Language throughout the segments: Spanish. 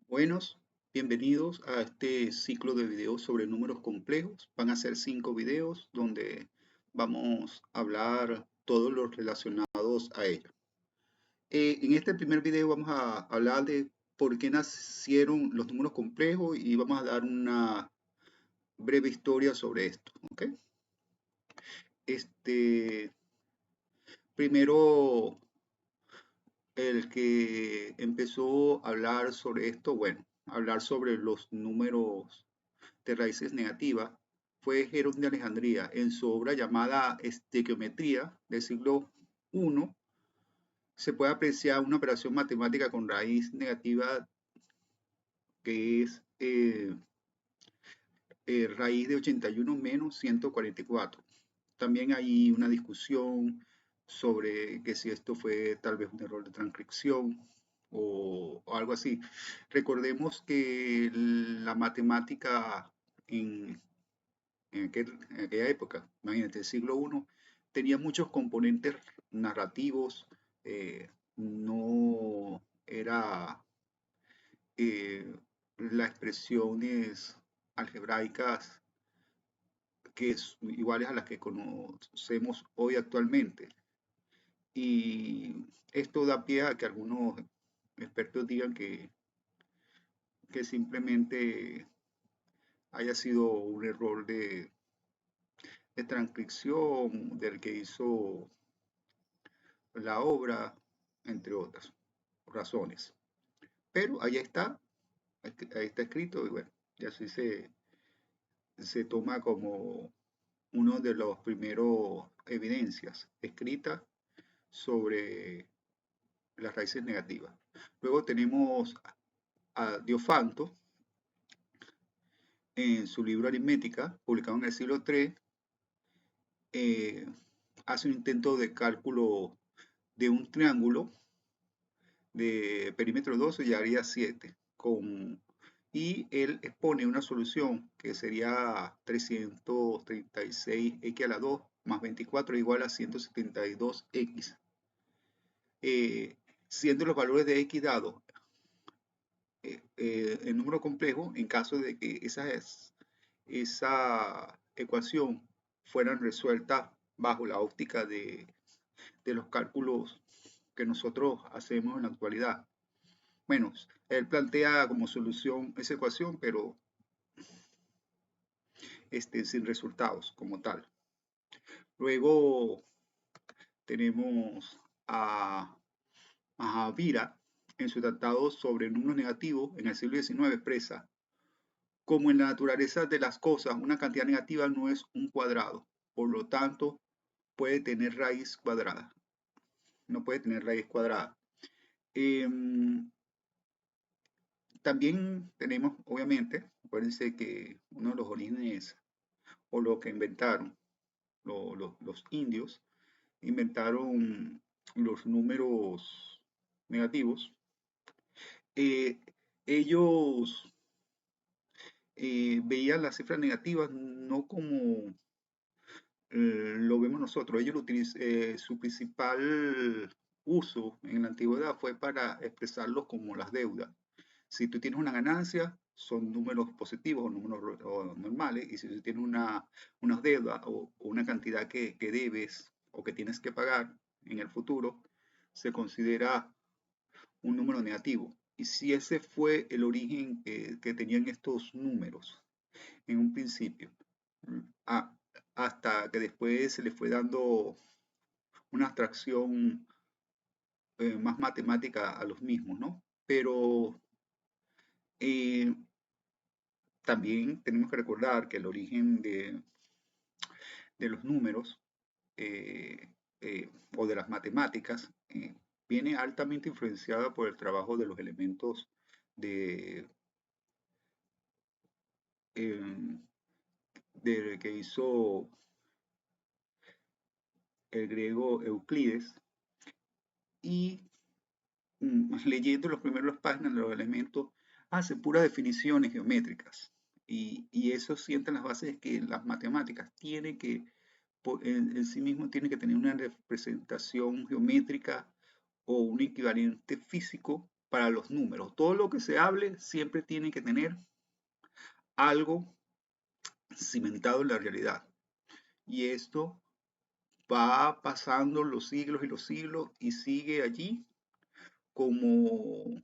Buenos, bienvenidos a este ciclo de videos sobre números complejos. Van a ser 5 videos donde vamos a hablar todos los relacionados a ellos. En este primer video vamos a hablar de por qué nacieron los números complejos y vamos a dar una breve historia sobre esto. ¿Ok? Este, primero, el que empezó a hablar sobre esto, bueno, hablar sobre los números de raíces negativas fue Jerón de Alejandría en su obra llamada Estequiometría del siglo I. Se puede apreciar una operación matemática con raíz negativa que es raíz de 81 menos 144. También hay una discusión sobre que si esto fue tal vez un error de transcripción o algo así. Recordemos que la matemática en, en aquella época, imagínate, el siglo I, tenía muchos componentes narrativos, no era las expresiones algebraicas iguales a las que conocemos hoy actualmente. Y esto da pie a que algunos expertos digan que simplemente haya sido un error de transcripción del que hizo la obra, entre otras razones. Pero ahí está escrito y bueno, y así se toma como uno de los primeros evidencias escritas sobre las raíces negativas. Luego tenemos a Diofanto en su libro Aritmética, publicado en el siglo III, eh, hace un intento de cálculo de un triángulo de perímetro 12 y área 7 y él expone una solución que sería 336x a la 2 más 24 igual a 172x, siendo los valores de x dados en número complejo en caso de que esa ecuación fueran resueltas bajo la óptica de los cálculos que nosotros hacemos en la actualidad. Bueno, él plantea como solución esa ecuación, pero sin resultados como tal. Luego tenemos a Mahavira en su tratado sobre números negativos en el siglo XIX expresa: como en la naturaleza de las cosas, una cantidad negativa no es un cuadrado, por lo tanto, puede tener raíz cuadrada. No puede tener raíz cuadrada. Eh, También tenemos, obviamente, acuérdense que uno de los orígenes o lo que inventaron los indios, inventaron los números negativos. Eh, Ellos veían las cifras negativas no como lo vemos nosotros. Su principal uso en la antigüedad fue para expresarlos como las deudas. Si tú tienes una ganancia, son números positivos o números normales, y si tú tienes una deuda o una cantidad que debes o que tienes que pagar en el futuro, se considera un número negativo. Y si ese fue el origen que tenían estos números en un principio, a- hasta que después se le fue dando una abstracción más matemática a los mismos, ¿no? Pero eh, también tenemos que recordar que el origen de los números eh, o de las matemáticas viene altamente influenciada por el trabajo de los elementos de, eh, que hizo el griego Euclides, y leyendo los primeros páginas de los elementos hace puras definiciones geométricas, y eso sienta las bases de que las matemáticas tienen que en sí mismo tiene que tener una representación geométrica o un equivalente físico para los números. Todo lo que se hable siempre tiene que tener algo cimentado en la realidad. Y esto va pasando los siglos y sigue allí como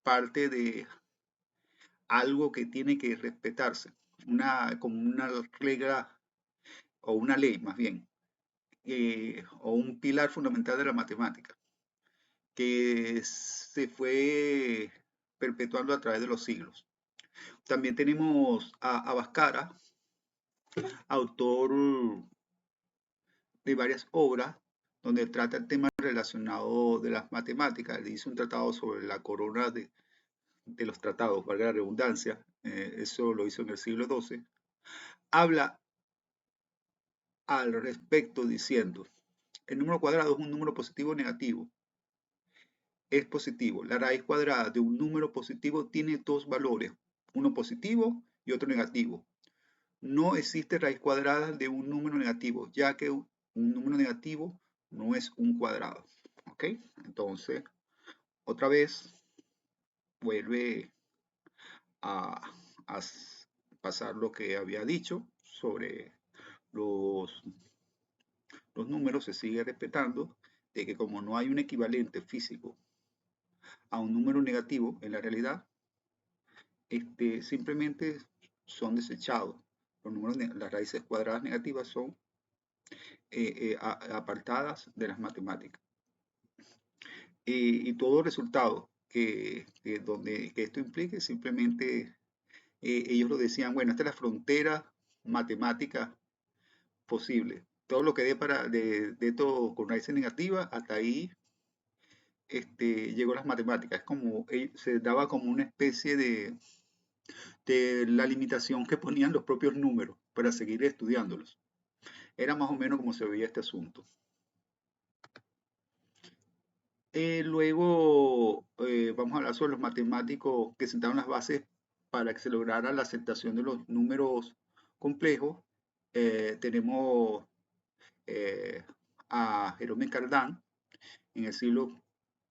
parte de algo que tiene que respetarse, como una regla o una ley más bien, o un pilar fundamental de la matemática, que se fue perpetuando a través de los siglos. También tenemos a Bhaskara, autor de varias obras, donde trata el tema relacionado de las matemáticas. Le hizo un tratado sobre la corona de los tratados, valga la redundancia, eso lo hizo en el siglo XII. Habla al respecto diciendo, el número cuadrado es un número positivo o negativo. Es positivo. La raíz cuadrada de un número positivo tiene dos valores, uno positivo y otro negativo. No existe raíz cuadrada de un número negativo, ya que un número negativo no es un cuadrado. ¿Ok? Entonces, otra vez vuelve a, a pasar lo que había dicho sobre los, los números, se sigue respetando de que como no hay un equivalente físico a un número negativo en la realidad, simplemente son desechados. Los números, las raíces cuadradas negativas son apartadas de las matemáticas. Y todo resultado que esto implique, simplemente ellos lo decían, bueno, esta es la frontera matemática posible. Todo lo que dé de esto con raíces negativas, hasta ahí llegó las matemáticas. Es como, se daba como una especie de la limitación que ponían los propios números para seguir estudiándolos. Era más o menos como se veía este asunto. Luego vamos a hablar sobre los matemáticos que sentaron las bases para que se lograra la aceptación de los números complejos. Tenemos eh, a Jerome Cardán en el siglo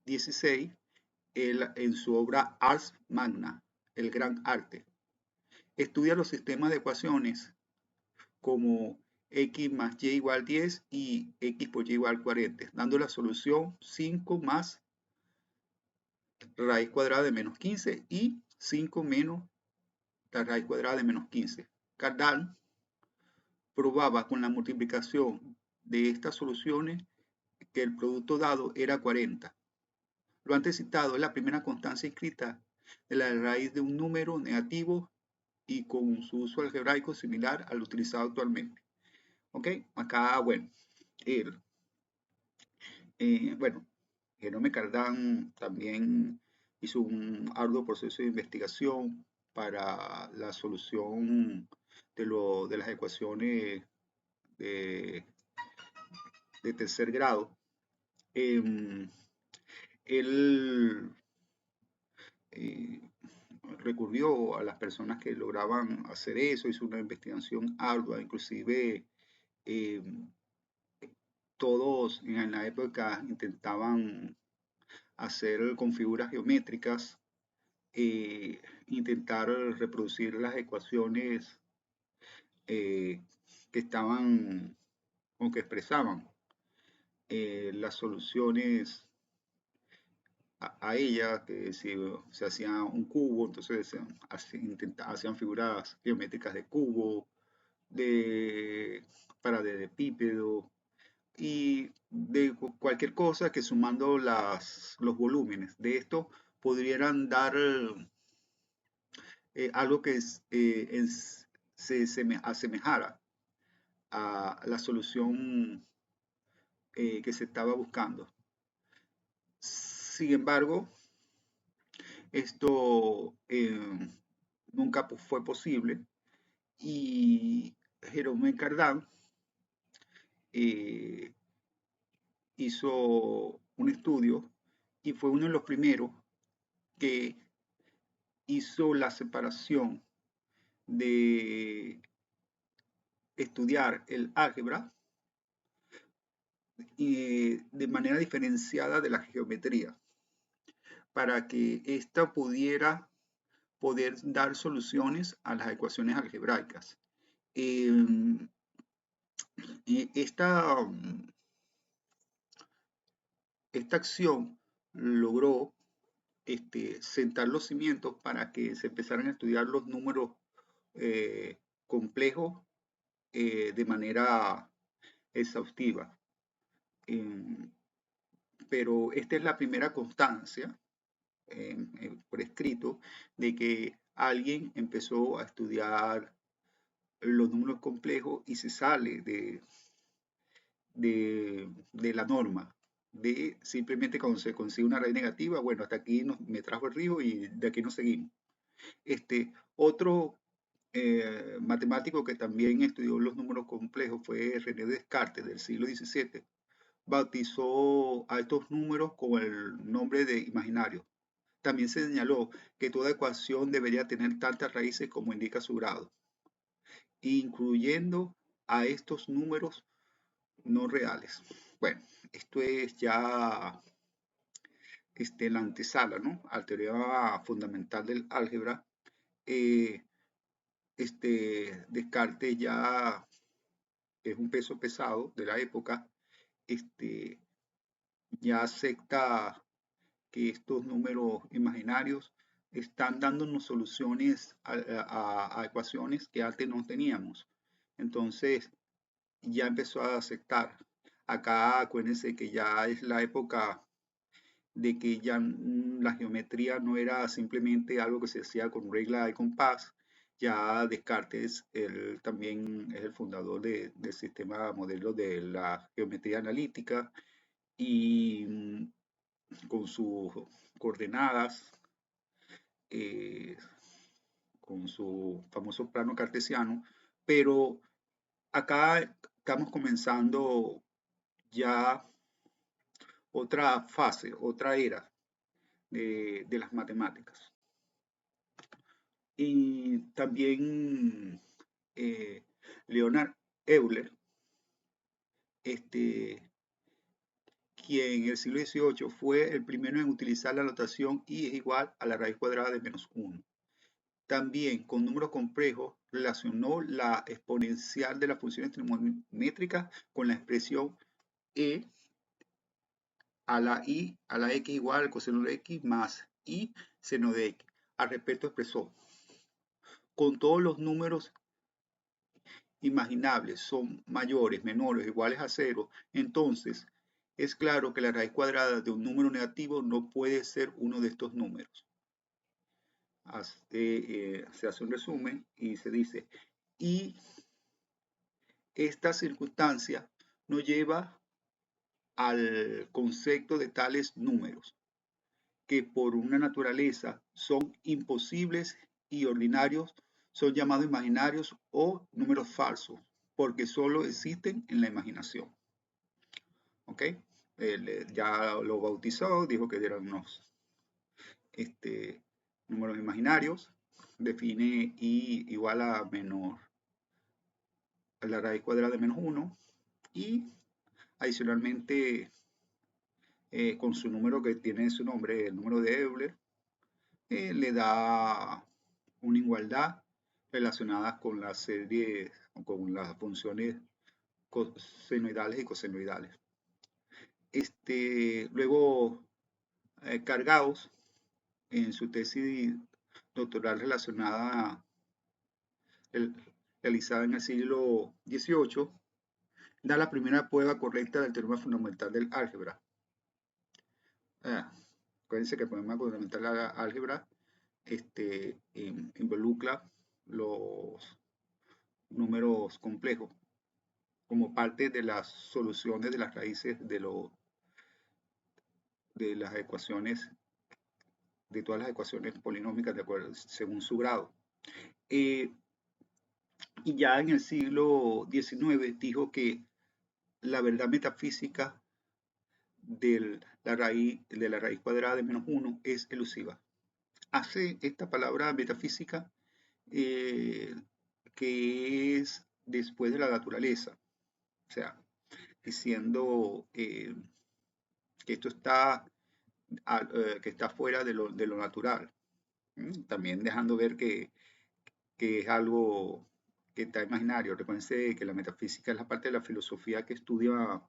XVI, en su obra Ars Magna, el gran arte. Estudia los sistemas de ecuaciones como x más y igual 10 y x por y igual 40, dando la solución 5 más raíz cuadrada de menos 15 y 5 menos la raíz cuadrada de menos 15. Cardán probaba con la multiplicación de estas soluciones que el producto dado era 40. Lo antes citado es la primera constancia escrita de la raíz de un número negativo y con su uso algebraico similar al utilizado actualmente. ¿Ok? Acá, bueno, el, bueno, Jerome Cardán también hizo un arduo proceso de investigación para la solución de las ecuaciones de, de tercer grado. Eh, él eh, recurrió a las personas que lograban hacer eso, hizo una investigación ardua, inclusive eh, todos en la época intentaban hacer con figuras geométricas, intentar reproducir las ecuaciones eh, que estaban o que expresaban las soluciones a ella, que si se hacía un cubo, entonces hacían figuras geométricas de cubo, de paralelepípedo y de cualquier cosa que sumando los volúmenes de esto pudieran dar algo que se asemejara a la solución que se estaba buscando. Sin embargo, esto nunca fue posible y Jerome Cardán eh, hizo un estudio y fue uno de los primeros que hizo la separación de estudiar el álgebra de manera diferenciada de la geometría. para que ésta pudiera poder dar soluciones a las ecuaciones algebraicas. Em, esta, esta acción logró sentar los cimientos para que se empezaran a estudiar los números complejos de manera exhaustiva. Pero esta es la primera constancia por escrito de que alguien empezó a estudiar los números complejos y se sale de la norma, de simplemente cuando se consigue una raíz negativa, bueno, hasta aquí me trajo el río y de aquí nos seguimos. Otro matemático que también estudió los números complejos fue René Descartes, del siglo XVII. Bautizó a estos números con el nombre de imaginarios. También se señaló que toda ecuación debería tener tantas raíces como indica su grado, incluyendo a estos números no reales. Bueno, esto es ya la antesala, ¿no?, al teorema fundamental del álgebra. Descartes ya es un peso pesado de la época, ya acepta que estos números imaginarios están dándonos soluciones a ecuaciones que antes no teníamos. Entonces, ya empezó a aceptar. Acá acuérdense que ya es la época de que ya la geometría no era simplemente algo que se hacía con regla y compás. Ya Descartes, él también es el fundador del sistema modelo de la geometría analítica y con sus coordenadas, eh, con su famoso plano cartesiano, pero acá estamos comenzando ya otra fase, otra era de las matemáticas. Y también Leonard Euler, quien en el siglo XVIII fue el primero en utilizar la notación y es igual a la raíz cuadrada de menos 1. También con números complejos relacionó la exponencial de las funciones trigonométricas con la expresión e a la i a la x igual al coseno de x más i seno de x. Al respecto expresó: con todos los números imaginables son mayores, menores o iguales a 0, entonces es claro que la raíz cuadrada de un número negativo no puede ser uno de estos números. Se hace un resumen y se dice, y esta circunstancia nos lleva al concepto de tales números, que por una naturaleza son imposibles y ordinarios, son llamados imaginarios o números falsos, porque solo existen en la imaginación. ¿Ok? Ya lo bautizó, dijo que eran unos números imaginarios, define i igual a menos a la raíz cuadrada de menos 1 y adicionalmente con su número que tiene su nombre, el número de Euler, le da una igualdad relacionada con la serie, con las funciones senoidales y cosenoidales. Luego, Carl Gauss, en su tesis doctoral realizada en el siglo XVIII, da la primera prueba correcta del teorema fundamental del álgebra. Acuérdense que el teorema fundamental del álgebra involucra los números complejos como parte de las soluciones de las raíces de las ecuaciones, de todas las ecuaciones polinómicas de acuerdo, según su grado. Y ya en el siglo XIX dijo que la verdad metafísica de la raíz cuadrada de menos 1 es elusiva. Hace esta palabra metafísica que es después de la naturaleza, o sea, diciendo que esto está que está fuera de lo natural. También dejando ver que es algo que está imaginario. Recuerden que la metafísica es la parte de la filosofía que estudia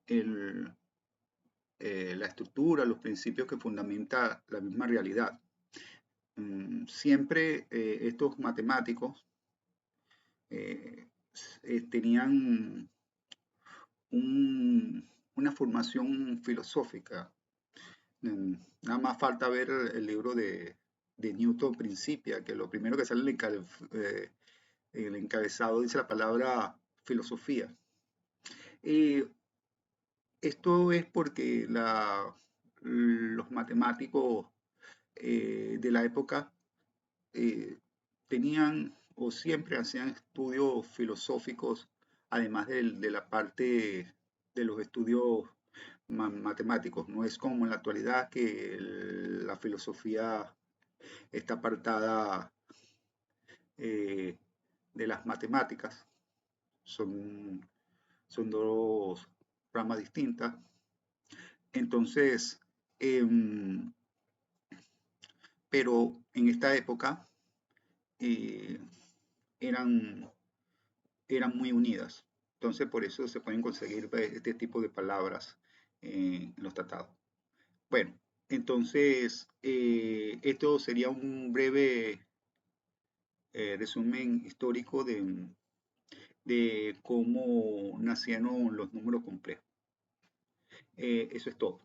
el, la estructura, los principios que fundamenta la misma realidad. Siempre estos matemáticos eh, tenían una formación filosófica. Nada más falta ver el libro de Newton Principia, que lo primero que sale en el encabezado dice la palabra filosofía. Eh, Esto es porque los matemáticos de la época eh, tenían o siempre hacían estudios filosóficos, además de la parte de los estudios matemáticos. No es como en la actualidad que la filosofía está apartada eh, de las matemáticas. Son, son dos ramas distintas. Entonces, em, pero en esta época eh, eran, eran muy unidas. Entonces, por eso se pueden conseguir este tipo de palabras en los tratados. Bueno, entonces, esto sería un breve resumen histórico de cómo nacieron los números complejos. Eso es todo.